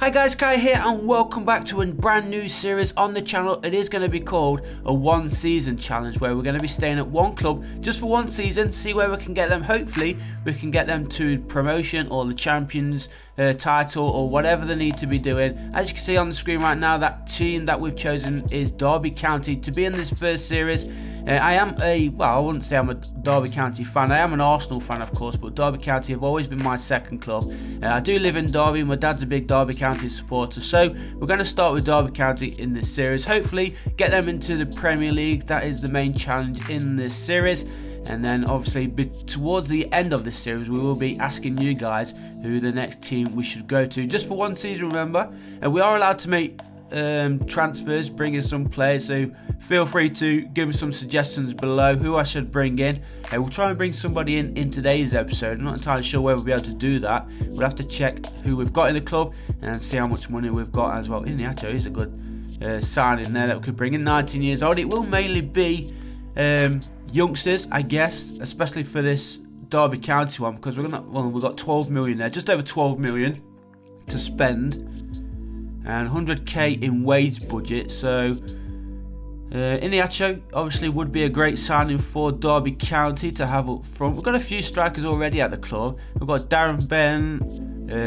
Hi guys, Kai here and welcome back to a brand new series on the channel. It is going to be called a one season challenge where we're going to be staying at one club just for one season, see where we can get them. Hopefully we can get them to promotion or the champions title or whatever they need to be doing. As you can see on the screen right now, that team that we've chosen is Derby County to be in this first series. I am I wouldn't say I'm a Derby County fan. I am an Arsenal fan, of course, but Derby County have always been my second club. I do live in Derby. My dad's a big Derby County supporter, so we're going to start with Derby County in this series. Hopefully get them into the Premier League. That is the main challenge in this series. And then obviously towards the end of this series we will be asking you guys who the next team we should go to, just for one season, remember. And we are allowed to make transfers, bring in some players, so feel free to give me some suggestions below who I should bring in. We'll try and bring somebody in today's episode. I'm not entirely sure whether we'll be able to do that. We'll have to check who we've got in the club and see how much money we've got as well. Iniacho is a good signing there that we could bring in. 19 years old. It will mainly be youngsters, I guess, especially for this Derby County one, because we've got 12 million there, just over 12 million to spend, and 100k in wage budget. So Iniacho obviously would be a great signing for Derby County to have up front. We've got a few strikers already at the club. We've got Darren Bent,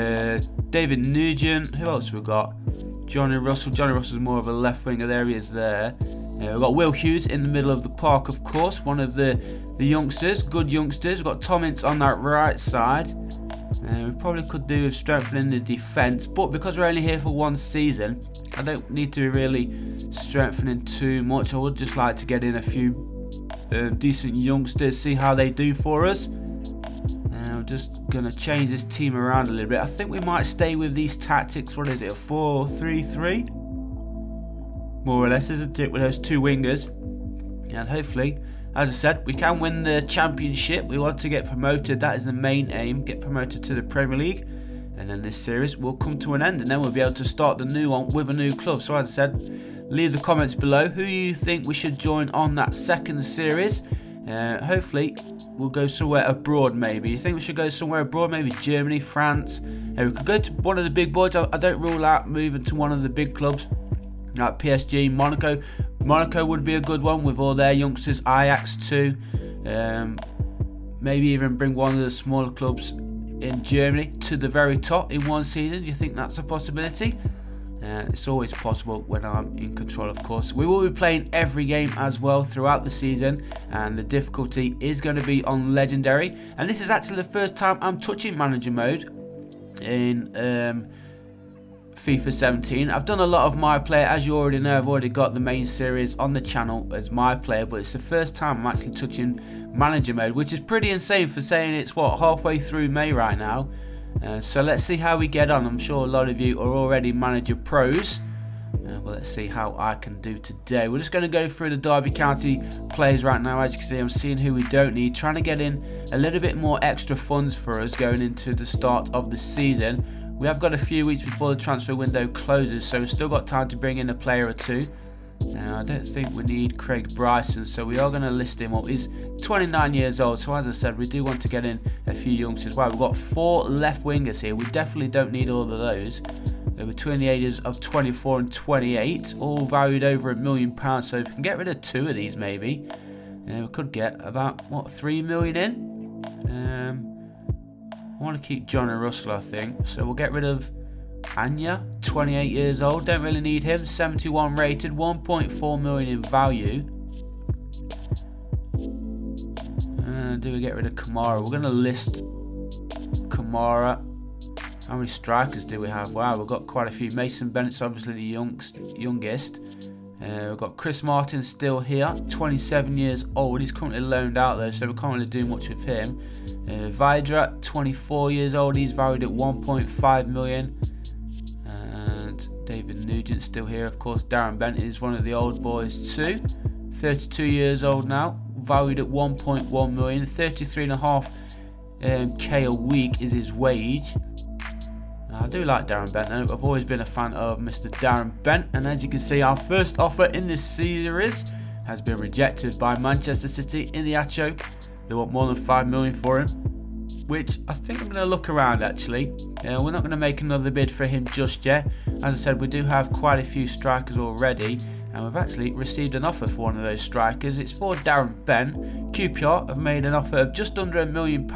David Nugent. Who else we've got? Johnny Russell. Johnny Russell's more of a left winger. There he is there. We've got Will Hughes in the middle of the park, of course, one of the youngsters, good youngsters. We've got Tom Ince on that right side. We probably could do with strengthening the defence, but because we're only here for one season, I don't need to be really strengthening too much. I would just like to get in a few decent youngsters, see how they do for us. I'm just going to change this team around a little bit. I think we might stay with these tactics. What is it, a 4-3-3? More or less, isn't it, with those two wingers. And hopefully, as I said, we can win the championship. We want to get promoted. That is the main aim, get promoted to the Premier League. And then this series will come to an end, and then we'll be able to start the new one with a new club. So as I said, leave the comments below who you think we should join on that second series. Hopefully we'll go somewhere abroad. Maybe you think we should go somewhere abroad, maybe Germany, France. We could go to one of the big boys. I don't rule out moving to one of the big clubs like PSG, Monaco. Monaco would be a good one with all their youngsters. Ajax too. Maybe even bring one of the smaller clubs in Germany to the very top in one season. Do you think that's a possibility? It's always possible when I'm in control, of course. We will be playing every game as well throughout the season, and the difficulty is going to be on legendary. And this is actually the first time I'm touching manager mode in FIFA 17. I've done a lot of my player, as you already know. I've already got the main series on the channel as my player, but it's the first time I'm actually touching manager mode, which is pretty insane for saying it's what, halfway through May right now. So let's see how we get on. I'm sure a lot of you are already manager pros. Well, let's see how I can do today. We're just going to go through the Derby County players right now. As you can see, I'm seeing who we don't need, trying to get in a little bit more extra funds for us going into the start of the season. We have got a few weeks before the transfer window closes, so we've still got time to bring in a player or two. I don't think we need Craig Bryson, so we are going to list him up. He's 29 years old, so as I said, we do want to get in a few youngsters. Wow, we've got 4 left wingers here. We definitely don't need all of those. They're between the ages of 24 and 28, all valued over £1 million. So if we can get rid of 2 of these, maybe, we could get about, what, 3 million in? I want to keep Johnny Russell, I think. So we'll get rid of Anya, 28 years old. Don't really need him. 71 rated, 1.4 million in value. Do we get rid of Kamara? We're going to list Kamara. How many strikers do we have? Wow, we've got quite a few. Mason Bennett's obviously the youngest. We've got Chris Martin still here, 27 years old. He's currently loaned out though, so we can't really do much with him. Vidra, 24 years old. He's valued at 1.5 million. And David Nugent still here, of course. Darren Bent is one of the old boys too. 32 years old now, valued at 1.1 million. 33.5 K a week is his wage. I do like Darren Bent. I've always been a fan of Mr. Darren Bent, and as you can see, our first offer in this series has been rejected by Manchester City. Iniacho, they want more than 5 million for him. which I think I'm going to look around actually. We're not going to make another bid for him just yet. As I said, we do have quite a few strikers already, and we've actually received an offer for one of those strikers. It's for Darren Ben. QPR have made an offer of just under £1 million.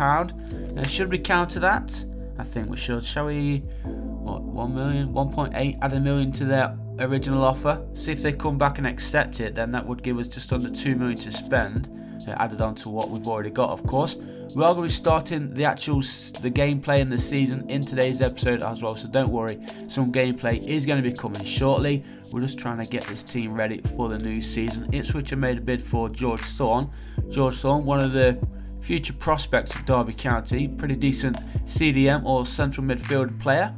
Should we counter that? I think we should. Shall we? What, 1 million, 1.8, add £1 million to their original offer. See if they come back and accept it. Then that would give us just under £2 million to spend. Added on to what we've already got, of course. We are going to be starting the gameplay in the season in today's episode as well, so don't worry, some gameplay is going to be coming shortly. We're just trying to get this team ready for the new season. Ipswich have made a bid for George Thorne. George Thorne, one of the future prospects of Derby County, pretty decent CDM or central midfield player.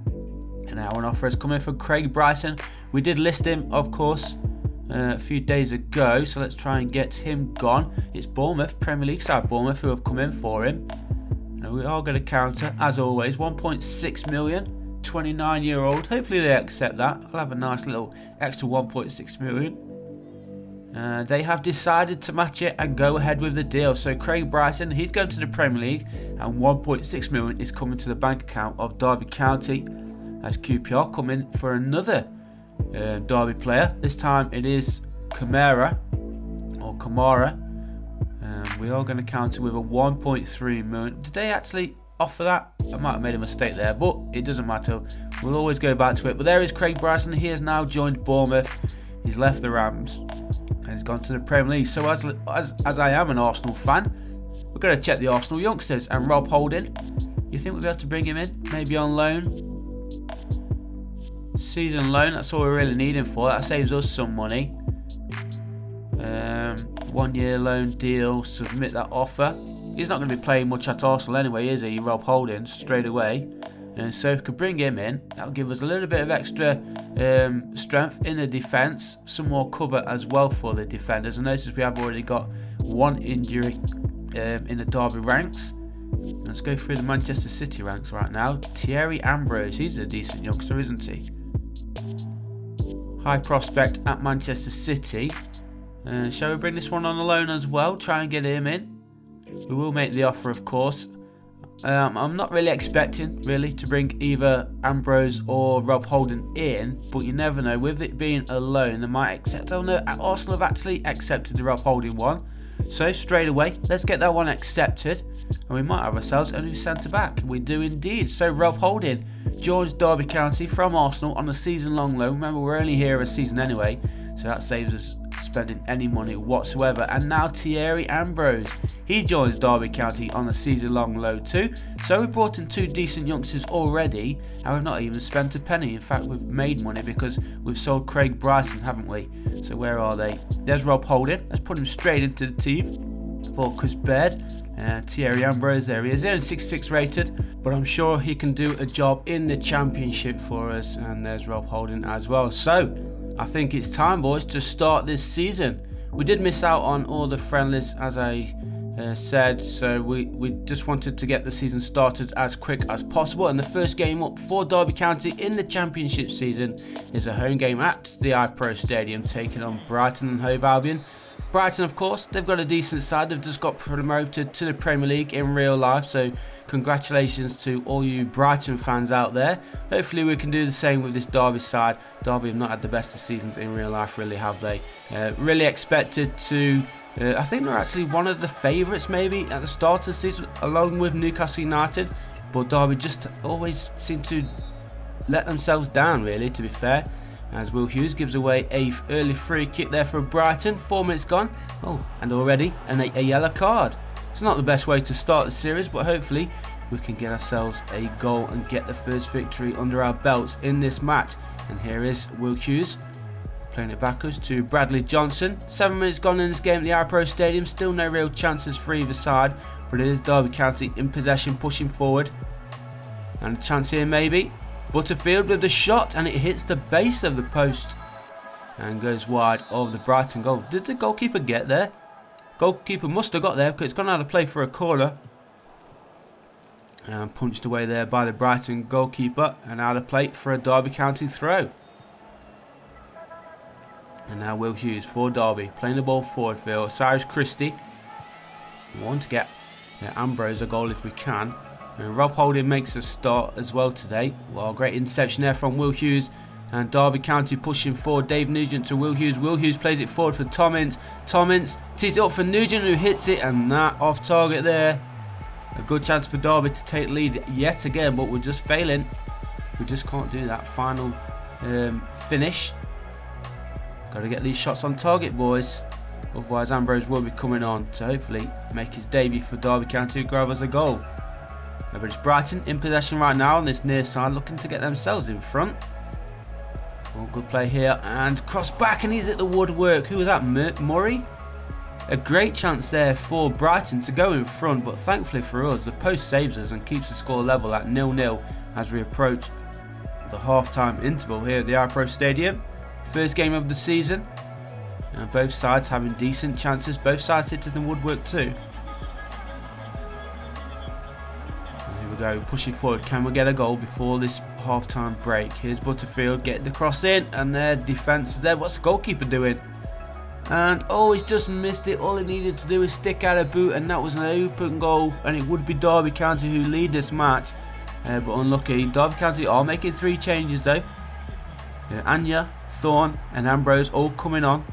And now an offer has come in for Craig Bryson. We did list him, of course, a few days ago, so let's try and get him gone. It's Bournemouth, Premier League side Bournemouth, who have come in for him. And we are going to counter, as always, 1.6 million, 29-year-old. Hopefully they accept that. I'll have a nice little extra 1.6 million. They have decided to match it and go ahead with the deal. So Craig Bryson, he's going to the Premier League, and 1.6 million is coming to the bank account of Derby County, as QPR come in for another Derby player. This time it is Kamara. We are going to counter with a 1.3 million. Did they actually offer that? I might have made a mistake there, but it doesn't matter. We'll always go back to it. But there is Craig Bryson. He has now joined Bournemouth. He's left the Rams and he's gone to the Premier League. So as I am an Arsenal fan, we're going to check the Arsenal youngsters. And Rob Holding, you think we'll be able to bring him in? Maybe on loan? Season loan, that's all we're really needing for. That saves us some money. 1 year loan deal, submit that offer. He's not going to be playing much at Arsenal anyway, is he? Rob Holding, straight away. And so if we could bring him in, that'll give us a little bit of extra strength in the defence. Some more cover as well for the defenders. I notice we have already got one injury in the Derby ranks. Let's go through the Manchester City ranks right now. Thierry Ambrose, he's a decent youngster, isn't he? High prospect at Manchester City. Shall we bring this one on a loan as well? Try and get him in. We will make the offer, of course. I'm not really expecting, to bring either Ambrose or Rob Holding in, but you never know. With it being a loan, they might accept. Oh no, Arsenal have actually accepted the Rob Holding one. So straight away, let's get that one accepted, and we might have ourselves a new centre-back. We do indeed. So Rob Holding joins Derby County from Arsenal on a season-long loan. Remember, we're only here a season anyway, so that saves us spending any money whatsoever. And now Thierry Ambrose, he joins Derby County on a season-long loan too. So we've brought in two decent youngsters already, and we've not even spent a penny. In fact, we've made money because we've sold Craig Bryson, haven't we? So where are they? There's Rob Holding. Let's put him straight into the team for Chris Baird. Thierry Ambrose, there he is. He's only 66 rated, but I'm sure he can do a job in the Championship for us. And there's Rob Holding as well. So I think it's time, boys, to start this season. We did miss out on all the friendlies, as I said, so we just wanted to get the season started as quick as possible. And the first game up for Derby County in the Championship season is a home game at the iPro Stadium, taking on Brighton and Hove Albion. Brighton, of course, they've got a decent side. They've just got promoted to the Premier League in real life, so congratulations to all you Brighton fans out there. Hopefully we can do the same with this Derby side. Derby have not had the best of seasons in real life, really, have they? Really expected to... I think they're actually one of the favourites maybe at the start of the season, along with Newcastle United, but Derby just always seem to let themselves down, really, to be fair. As Will Hughes gives away a early free kick there for Brighton. 4 minutes gone. Oh, and already a yellow card. It's not the best way to start the series, but hopefully we can get ourselves a goal and get the first victory under our belts in this match. And here is Will Hughes playing it backwards to Bradley Johnson. 7 minutes gone in this game at the iPro Stadium. Still no real chances for either side, but it is Derby County in possession, pushing forward. And a chance here maybe. Butterfield with the shot, and it hits the base of the post and goes wide of the Brighton goal. Did the goalkeeper get there? Goalkeeper must have got there because it's gone out of play for a corner. And punched away there by the Brighton goalkeeper, and out of play for a Derby County throw. And now Will Hughes for Derby, playing the ball forward field. Cyrus Christie. We want to get Ambrose a goal if we can. And Rob Holding makes a start as well today. Well, great interception there from Will Hughes. And Derby County pushing forward. Dave Nugent to Will Hughes. Will Hughes plays it forward for Tom Ince. Tom Ince tees it up for Nugent, who hits it. And that off target there. A good chance for Derby to take lead yet again. But we're just failing. We just can't do that final finish. Got to get these shots on target, boys. Otherwise Ambrose will be coming on to hopefully make his debut for Derby County, grab us a goal. But it's Brighton in possession right now on this near side, looking to get themselves in front. Oh, good play here, and cross back, and he's at the woodwork. Who was that, Murray? A great chance there for Brighton to go in front, but thankfully for us, the post saves us and keeps the score level at 0-0 as we approach the half-time interval here at the iPro Stadium. First game of the season. And both sides having decent chances. Both sides hit to the woodwork too. And here we go, pushing forward. Can we get a goal before this half-time break? Here's Butterfield, get the cross in, and their defence is there. What's the goalkeeper doing? And oh, he's just missed it. All he needed to do was stick out a boot, and that was an open goal. And it would be Derby County who lead this match. But unlucky. Derby County are making 3 changes though. Anya, Thorne and Ambrose all coming on.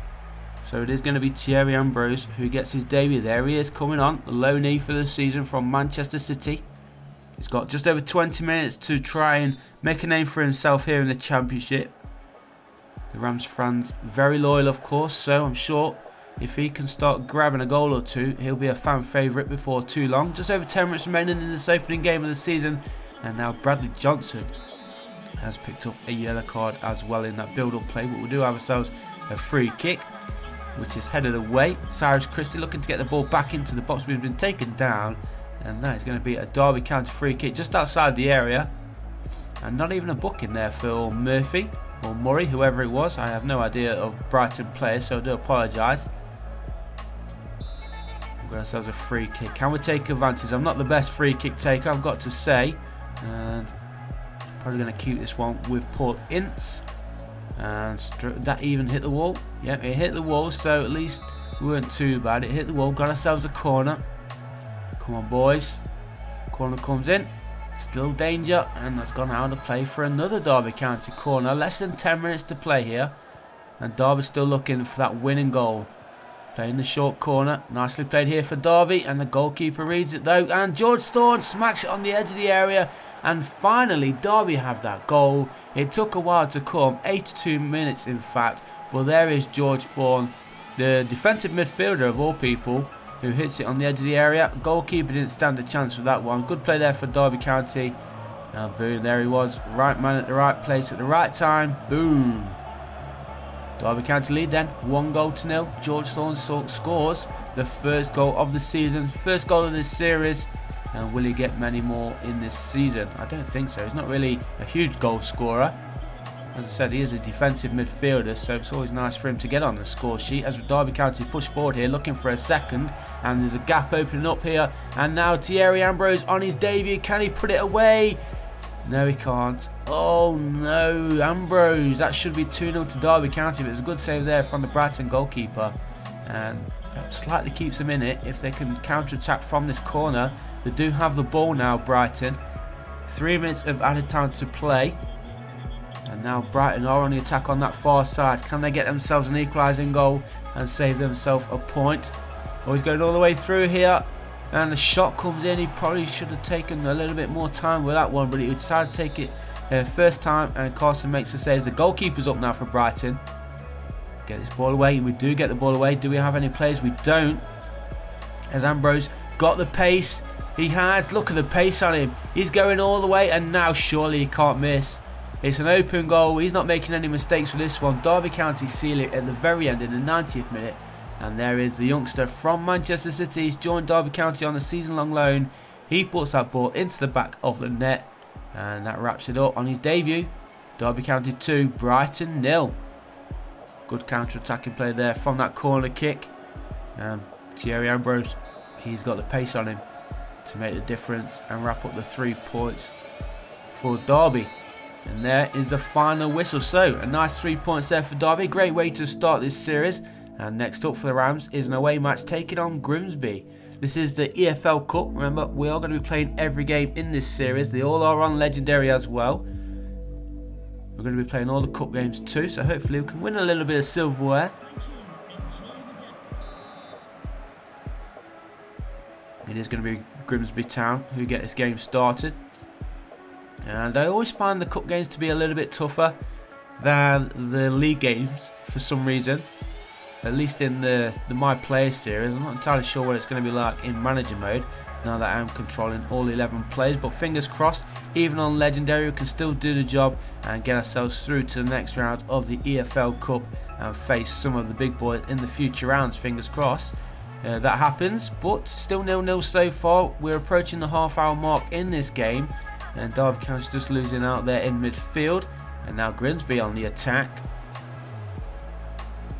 So it is going to be Thierry Ambrose who gets his debut. There he is coming on. The low knee for the season from Manchester City. He's got just over 20 minutes to try and make a name for himself here in the Championship. The Rams fans very loyal, of course, so I'm sure if he can start grabbing a goal or two, he'll be a fan favourite before too long. Just over 10 minutes remaining in this opening game of the season. And now Bradley Johnson has picked up a yellow card as well in that build-up play. But we do have ourselves a free kick, which is headed away. Cyrus Christie looking to get the ball back into the box. We've been taken down, and that is going to be a Derby County free kick just outside the area. And not even a booking there for Murphy or Murray, whoever it was. I have no idea of Brighton players, so I do apologise. We've got ourselves a free kick. Can we take advantage? I'm not the best free kick taker, I've got to say. And probably going to keep this one with Paul Ince. And that even hit the wall. Yep, it hit the wall, so at least we weren't too bad. It hit the wall, got ourselves a corner. Come on, boys. Corner comes in. Still danger, and that's gone out of play for another Derby County corner. Less than 10 minutes to play here. And Derby's still looking for that winning goal. Playing the short corner. Nicely played here for Derby, and the goalkeeper reads it though. And George Thorne smacks it on the edge of the area. And finally, Derby have that goal. It took a while to come, 82 minutes in fact. But there is George Thorne, the defensive midfielder of all people, who hits it on the edge of the area. Goalkeeper didn't stand a chance with that one. Good play there for Derby County. And boom, there he was. Right man at the right place at the right time. Boom. Derby County lead then, 1-0. George Thorne scores the first goal of the season, first goal of this series. And will he get many more in this season? I don't think so. He's not really a huge goal scorer. As I said, he is a defensive midfielder, so it's always nice for him to get on the score sheet. As Derby County push forward here, looking for a second. And there's a gap opening up here. And now Thierry Ambrose on his debut. Can he put it away? No, he can't. Oh no, Ambrose. That should be 2-0 to Derby County, but it's a good save there from the Brighton goalkeeper. And that slightly keeps them in it if they can counter-attack from this corner. They do have the ball now, Brighton. 3 minutes of added time to play. And now Brighton are on the attack on that far side. Can they get themselves an equalising goal and save themselves a point? Oh, he's going all the way through here. And the shot comes in. He probably should have taken a little bit more time with that one, but he decided to take it first time, and Carson makes the save. The goalkeeper's up now for Brighton. Get this ball away. We do get the ball away. Do we have any players? We don't. As Ambrose got the pace. He has. Look at the pace on him. He's going all the way, and now surely he can't miss. It's an open goal. He's not making any mistakes with this one. Derby County seal it at the very end in the 90th minute. And there is the youngster from Manchester City. He's joined Derby County on a season-long loan. He puts that ball into the back of the net. And that wraps it up on his debut. Derby County 2, Brighton 0. Good counter-attacking play there from that corner kick. Thierry Ambrose, he's got the pace on him to make the difference and wrap up the 3 points for Derby. And there is the final whistle. So, a nice 3 points there for Derby. Great way to start this series. And next up for the Rams is an away match taking on Grimsby. This is the EFL Cup. Remember, we are going to be playing every game in this series. They all are on Legendary as well. We're going to be playing all the cup games too, so hopefully we can win a little bit of silverware. It is going to be Grimsby Town who get this game started. And I always find the cup games to be a little bit tougher than the league games for some reason. At least in the My Players series. I'm not entirely sure what it's going to be like in manager mode now that I'm controlling all 11 players. But fingers crossed, even on Legendary we can still do the job and get ourselves through to the next round of the EFL Cup and face some of the big boys in the future rounds. Fingers crossed that happens. But still 0-0 so far. We're approaching the half-hour mark in this game. And Derby County just losing out there in midfield. And now Grimsby on the attack.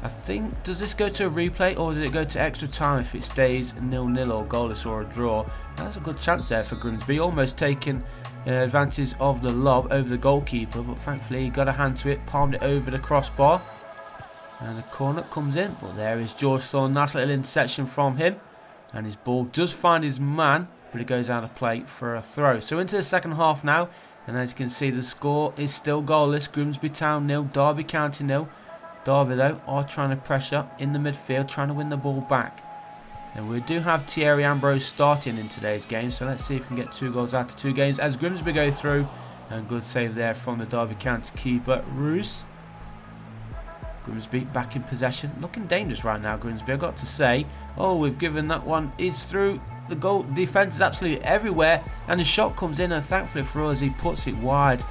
I think, does this go to a replay or does it go to extra time if it stays 0-0 or goalless or a draw? That's a good chance there for Grimsby, almost taking advantage of the lob over the goalkeeper, but thankfully he got a hand to it, palmed it over the crossbar, and the corner comes in. But there is George Thorne, nice little interception from him, and his ball does find his man, but it goes out of play for a throw. So into the second half now, and as you can see the score is still goalless. Grimsby Town 0, Derby County 0. Derby though are trying to pressure in the midfield, trying to win the ball back. And we do have Thierry Ambrose starting in today's game, so let's see if we can get 2 goals out of 2 games as Grimsby go through. And good save there from the Derby County keeper, Roos. Grimsby back in possession, looking dangerous right now Grimsby, I've got to say. Oh, we've given that one, is through. The goal defence is absolutely everywhere, and the shot comes in, and thankfully for us he puts it wide.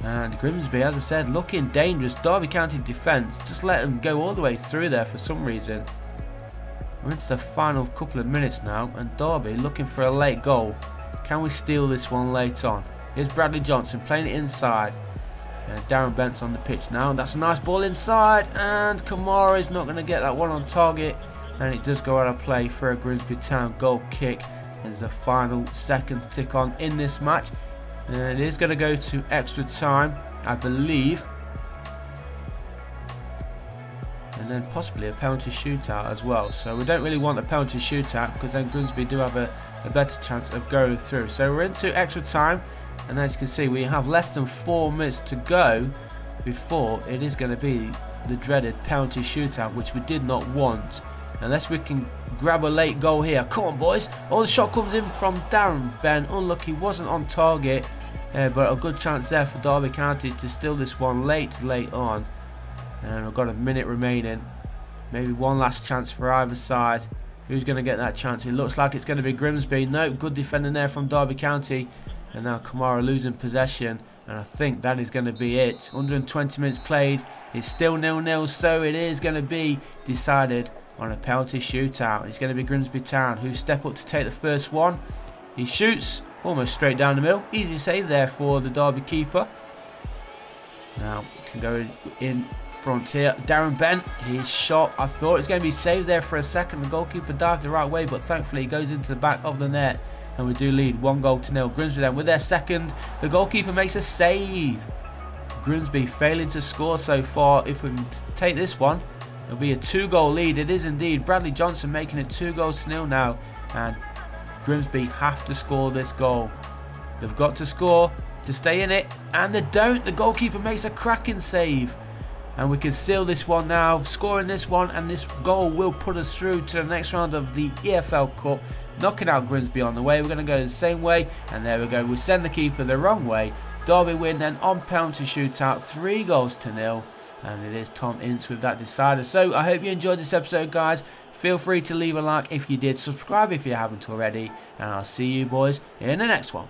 And Grimsby, as I said, looking dangerous. Derby County defence just let them go all the way through there for some reason. We're into the final couple of minutes now, and Derby looking for a late goal. Can we steal this one late on? Here's Bradley Johnson playing it inside. And Darren Bent's on the pitch now. That's a nice ball inside, and Kamara is not going to get that one on target. And it does go out of play for a Grimsby Town goal kick as the final seconds tick on in this match. And it is going to go to extra time, I believe. And then possibly a penalty shootout as well. So we don't really want a penalty shootout because then Grimsby do have a better chance of going through. So we're into extra time. And as you can see, we have less than 4 minutes to go before it is going to be the dreaded penalty shootout, which we did not want. Unless we can grab a late goal here. Come on, boys. Oh, the shot comes in from Darren Ben. Unlucky, wasn't on target. But a good chance there for Derby County to steal this one late on. And we've got a minute remaining. Maybe one last chance for either side. Who's going to get that chance? It looks like it's going to be Grimsby. No, good defending there from Derby County. And now Kamara losing possession. And I think that is going to be it. 120 minutes played. It's still 0-0. So it is going to be decided on a penalty shootout. It's going to be Grimsby Town who step up to take the first one. He shoots almost straight down the middle. Easy save there for the Derby keeper. Now we can go in front here. Darren Bent, his shot. I thought it was going to be saved there for a second. The goalkeeper dived the right way, but thankfully he goes into the back of the net. And we do lead 1-0. Grimsby then with their second. The goalkeeper makes a save. Grimsby failing to score so far. If we can take this one, it'll be a 2-goal lead. It is indeed. Bradley Johnson making it 2-0 now. And Grimsby have to score this goal. They've got to score to stay in it. And they don't. The goalkeeper makes a cracking save. And we can seal this one now. Scoring this one. And this goal will put us through to the next round of the EFL Cup. Knocking out Grimsby on the way. We're going to go the same way. And there we go. We send the keeper the wrong way. Derby win then on penalty shootout. 3-0. And it is Tom Ince with that decider. So I hope you enjoyed this episode, guys. Feel free to leave a like if you did. Subscribe if you haven't already. And I'll see you boys in the next one.